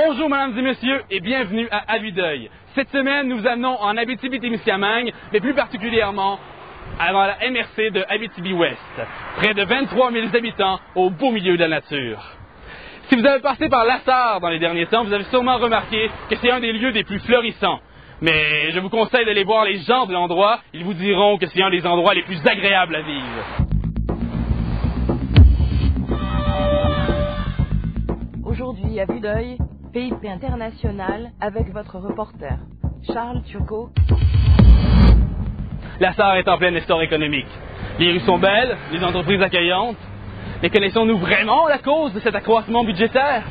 Bonjour mesdames et messieurs et bienvenue à À vue d'œil. Cette semaine, nous vous amenons en Abitibi-Témiscamingue, mais plus particulièrement avant la MRC de Abitibi-Ouest. Près de 23 000 habitants au beau milieu de la nature. Si vous avez passé par Lassar dans les derniers temps, vous avez sûrement remarqué que c'est un des lieux des plus florissants. Mais je vous conseille d'aller voir les gens de l'endroit, ils vous diront que c'est un des endroits les plus agréables à vivre. Aujourd'hui, à vue d'œil, PIP international avec votre reporter, Charles Turcot. Lassar est en plein essor économique. Les rues sont belles, les entreprises accueillantes. Mais connaissons-nous vraiment la cause de cet accroissement budgétaire?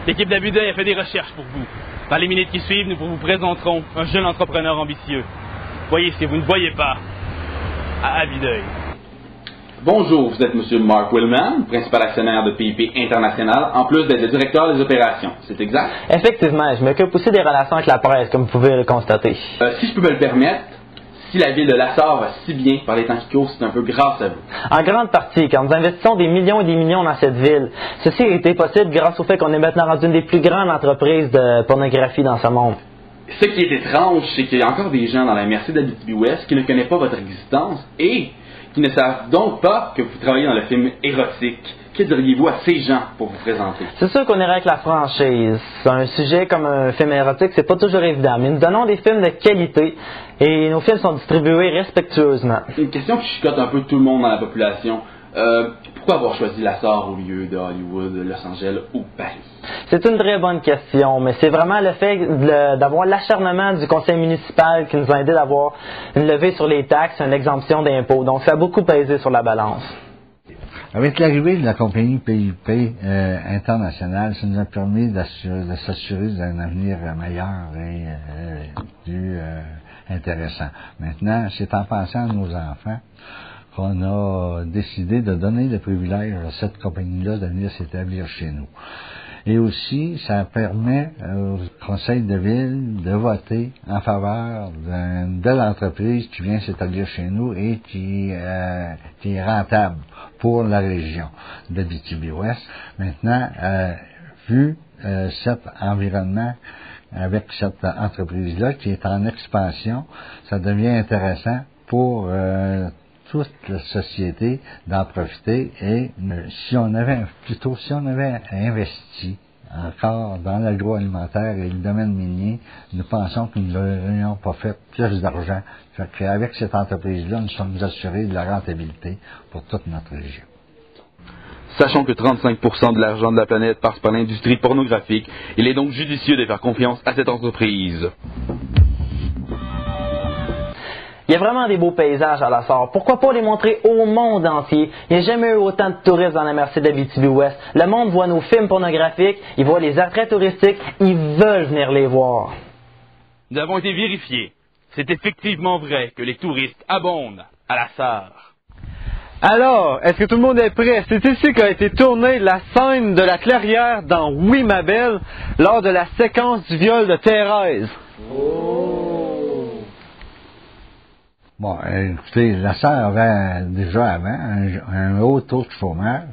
L'équipe d'À vue d'œil a fait des recherches pour vous. Dans les minutes qui suivent, nous vous présenterons un jeune entrepreneur ambitieux. Voyez ce que vous ne voyez pas à vue d'œil. Bonjour, vous êtes M. Mark Willman, principal actionnaire de PIP International, en plus d'être le directeur des opérations. C'est exact? Effectivement, je m'occupe aussi des relations avec la presse, comme vous pouvez le constater. Si je peux me le permettre, si la ville de Lassar va si bien par les temps qui courent, c'est un peu grâce à vous. En grande partie, car nous investissons des millions et des millions dans cette ville. Ceci a été possible grâce au fait qu'on est maintenant rendu une des plus grandes entreprises de pornographie dans ce monde. Ce qui est étrange, c'est qu'il y a encore des gens dans la MRC d'Abitibi-Ouest qui ne connaissent pas votre existence et qui ne savent donc pas que vous travaillez dans le film érotique. Que diriez-vous à ces gens pour vous présenter? C'est sûr qu'on irait avec la franchise. Un sujet comme un film érotique, c'est pas toujours évident, mais nous donnons des films de qualité et nos films sont distribués respectueusement. Une question qui chicote un peu tout le monde dans la population. Pourquoi avoir choisi Lassar au lieu de Hollywood, Los Angeles ou Paris? C'est une très bonne question, mais c'est vraiment le fait d'avoir l'acharnement du conseil municipal qui nous a aidé d'avoir une levée sur les taxes, une exemption d'impôts. Donc ça a beaucoup pesé sur la balance. Avec l'arrivée de la compagnie PIP internationale, ça nous a permis de s'assurer d'un avenir meilleur et plus intéressant. Maintenant, c'est en pensant à nos enfants qu'on a décidé de donner le privilège à cette compagnie-là de venir s'établir chez nous. Et aussi, ça permet au conseil de ville de voter en faveur d'une belle entreprise qui vient s'établir chez nous et qui est rentable pour la région d'Abitibi-Ouest. Maintenant, vu cet environnement avec cette entreprise-là qui est en expansion, ça devient intéressant pour toute la société d'en profiter et si on avait investi encore dans l'agroalimentaire et le domaine minier, nous pensons que nous n'aurions pas fait plus d'argent. Fait qu'avec cette entreprise-là, nous sommes assurés de la rentabilité pour toute notre région. Sachant que 35% de l'argent de la planète passe par l'industrie pornographique, il est donc judicieux de faire confiance à cette entreprise. Il y a vraiment des beaux paysages à Lassar. Pourquoi pas les montrer au monde entier? Il n'y a jamais eu autant de touristes dans la MRC d'Abitibi-Ouest. Le monde voit nos films pornographiques, ils voient les attraits touristiques, ils veulent venir les voir. Nous avons été vérifiés. C'est effectivement vrai que les touristes abondent à Lassar. Alors, est-ce que tout le monde est prêt? C'est ici qu'a été tournée la scène de la clairière dans Oui ma belle lors de la séquence du viol de Thérèse. Bon, écoutez, Lassar avait déjà avant un haut taux de chômage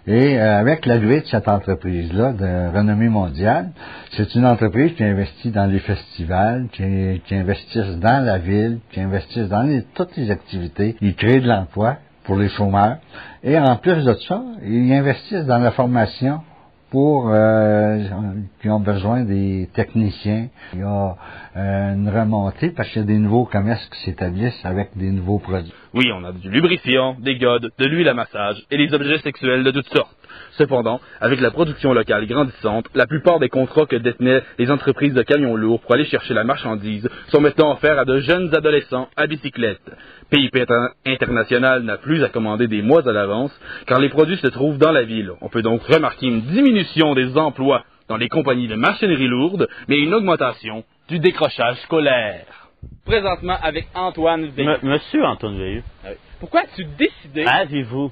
et avec l'arrivée de cette entreprise-là de renommée mondiale, c'est une entreprise qui investit dans les festivals, qui investissent dans la ville, qui investissent dans toutes les activités, ils créent de l'emploi pour les chômeurs et en plus de ça, ils investissent dans la formation pour qui ont besoin des techniciens. Il y a une remontée parce qu'il y a des nouveaux commerces qui s'établissent avec des nouveaux produits. Oui, on a du lubrifiant, des godes, de l'huile à massage et des objets sexuels de toutes sortes. Cependant, avec la production locale grandissante, la plupart des contrats que détenaient les entreprises de camions lourds pour aller chercher la marchandise sont maintenant offerts à de jeunes adolescents à bicyclette. PIP International n'a plus à commander des mois à l'avance, car les produits se trouvent dans la ville. On peut donc remarquer une diminution des emplois dans les compagnies de machinerie lourde, mais une augmentation du décrochage scolaire. Présentement avec Antoine Veilleux. Monsieur Antoine Veilleux. Pourquoi as-tu décidé... Avez-vous?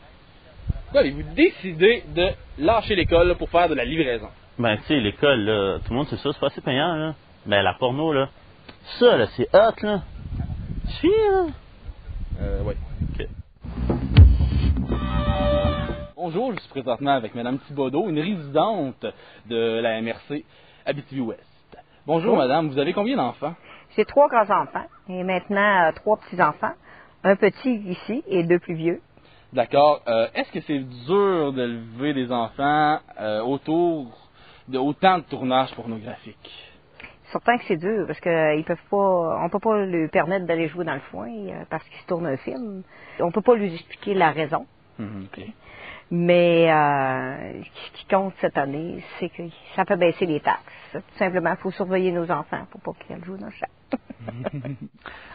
Pourquoi avez-vous décidé de lâcher l'école là, pour faire de la livraison? Ben, tu sais, l'école, là, tout le monde sait ça, c'est pas assez payant, là. Ben, la porno, là, ça, là, c'est hot, là. Tu suis, là? Oui. OK. Bonjour, je suis présentement avec Mme Thibodeau, une résidente de la MRC Abitibi-Ouest. Bonjour Madame, vous avez combien d'enfants? J'ai 3 grands-enfants et maintenant 3 petits-enfants. Un petit ici et 2 plus vieux. D'accord. Est-ce que c'est dur d'élever des enfants autour de autant de tournages pornographiques? Certain que c'est dur parce qu'on ne peut pas lui permettre d'aller jouer dans le foin parce qu'il se tourne un film. On ne peut pas lui expliquer la raison. Okay. Mais ce qui compte cette année, c'est que ça fait baisser les taxes. Tout simplement, il faut surveiller nos enfants pour pas qu'ils jouent dans le champ.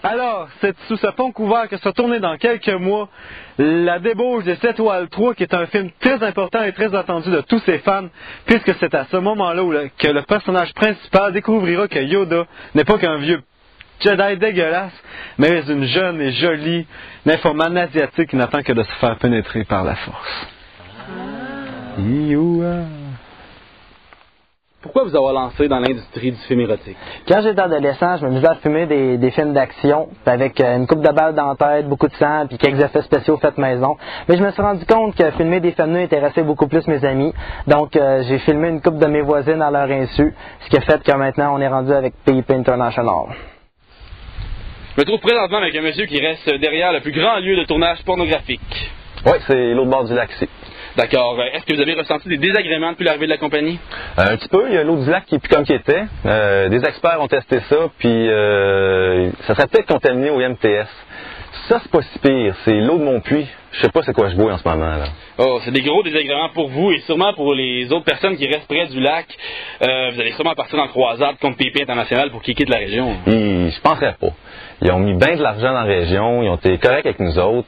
Alors, c'est sous ce pont couvert que sera tourné dans quelques mois La débauche des 7 étoiles 3, qui est un film très important et très attendu de tous ses fans, puisque c'est à ce moment-là que le personnage principal découvrira que Yoda n'est pas qu'un vieux Jedi dégueulasse, mais une jeune et jolie nymphomane asiatique qui n'attend que de se faire pénétrer par la force. Pourquoi vous avoir lancé dans l'industrie du film érotique? Quand j'étais adolescent, je me misais à fumer des films d'action, avec une coupe de balles dans la tête, beaucoup de sang, puis quelques effets spéciaux faits maison. Mais je me suis rendu compte que filmer des films nus intéressait beaucoup plus mes amis. Donc j'ai filmé une couple de mes voisines à leur insu, ce qui a fait que maintenant on est rendu avec PIP International. Je me trouve présentement avec un monsieur qui reste derrière le plus grand lieu de tournage pornographique. Oui, c'est l'autre bord du lac ici. D'accord. Est-ce que vous avez ressenti des désagréments depuis l'arrivée de la compagnie? Un petit peu. Il y a l'eau du lac qui est plus comme qui était. Des experts ont testé ça, puis ça serait peut-être contaminé au MTS. Ça, c'est pas si pire. C'est l'eau de mon puits. Je sais pas c'est quoi je bois en ce moment, là. Oh, c'est des gros désagréments pour vous et sûrement pour les autres personnes qui restent près du lac. Vous allez sûrement partir en croisade contre PIP International pour qu'ils quittent la région. Je penserais pas. Ils ont mis bien de l'argent dans la région, ils ont été corrects avec nous autres.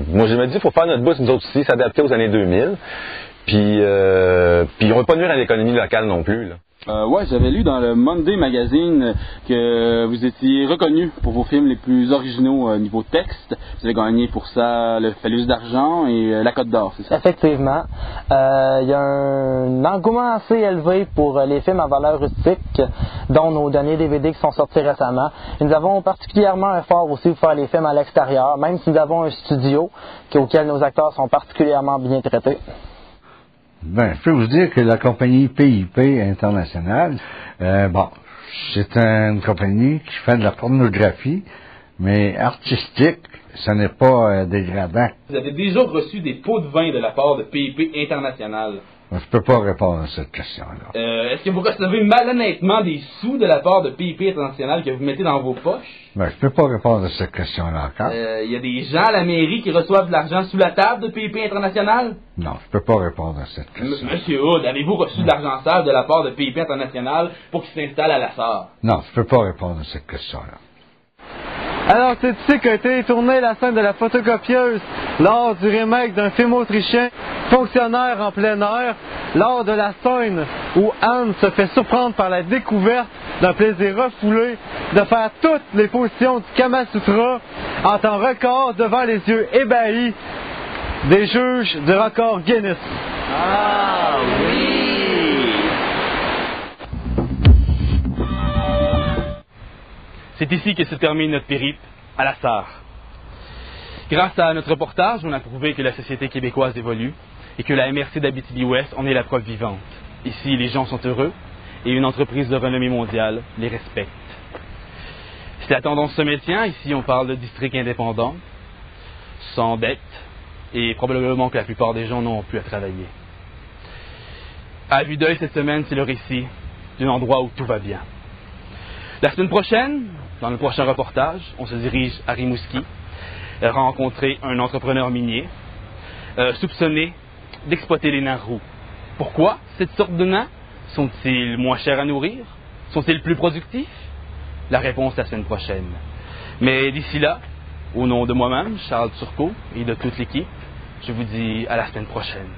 Moi, je me dis, il faut faire notre bout, nous autres aussi, s'adapter aux années 2000. Puis on veut pas nuire à l'économie locale non plus, là. Ouais, j'avais lu dans le Monday Magazine que vous étiez reconnu pour vos films les plus originaux niveau texte. Vous avez gagné pour ça le Phallus d'argent et la Côte d'or, c'est ça? Effectivement. Il y a un engouement assez élevé pour les films à valeur rustique, dont nos derniers DVD qui sont sortis récemment. Et nous avons particulièrement un fort aussi pour faire les films à l'extérieur, même si nous avons un studio auquel nos acteurs sont particulièrement bien traités. Ben, je peux vous dire que la compagnie PIP International, c'est une compagnie qui fait de la pornographie, mais artistique, ce n'est pas dégradant. Vous avez déjà reçu des pots de vin de la part de PIP International. Je peux pas répondre à cette question-là. Est-ce que vous recevez malhonnêtement des sous de la part de PIP International que vous mettez dans vos poches? Ben, je peux pas répondre à cette question-là encore. Il y a des gens à la mairie qui reçoivent de l'argent sous la table de PIP International? Non, je peux pas répondre à cette question. Monsieur Hood, avez-vous reçu de l'argent sale de la part de PIP International pour qu'il s'installe à la Sarre? Non, je peux pas répondre à cette question-là. Alors, c'est ici qu'a été tournée la scène de la photocopieuse lors du remake d'un film autrichien, Fonctionnaire en plein air, lors de la scène où Anne se fait surprendre par la découverte d'un plaisir refoulé de faire toutes les positions du Kama Sutra en temps record devant les yeux ébahis des juges du record Guinness. Ah oui! C'est ici que se termine notre périple à la Sarre. Grâce à notre reportage, on a prouvé que la société québécoise évolue et que la MRC d'Abitibi-Ouest en est la preuve vivante. Ici, les gens sont heureux et une entreprise de renommée mondiale les respecte. Si la tendance se maintient, ici on parle de district indépendant, sans dette, et probablement que la plupart des gens n'ont plus à travailler. À vue d'œil, cette semaine, c'est le récit d'un endroit où tout va bien. La semaine prochaine, dans le prochain reportage, on se dirige à Rimouski, rencontrer un entrepreneur minier, soupçonné d'exploiter les nains roux. Pourquoi cette sorte de nains? Sont-ils moins chers à nourrir? Sont-ils plus productifs? La réponse la semaine prochaine. Mais d'ici là, au nom de moi-même, Charles Turcot, et de toute l'équipe, je vous dis à la semaine prochaine.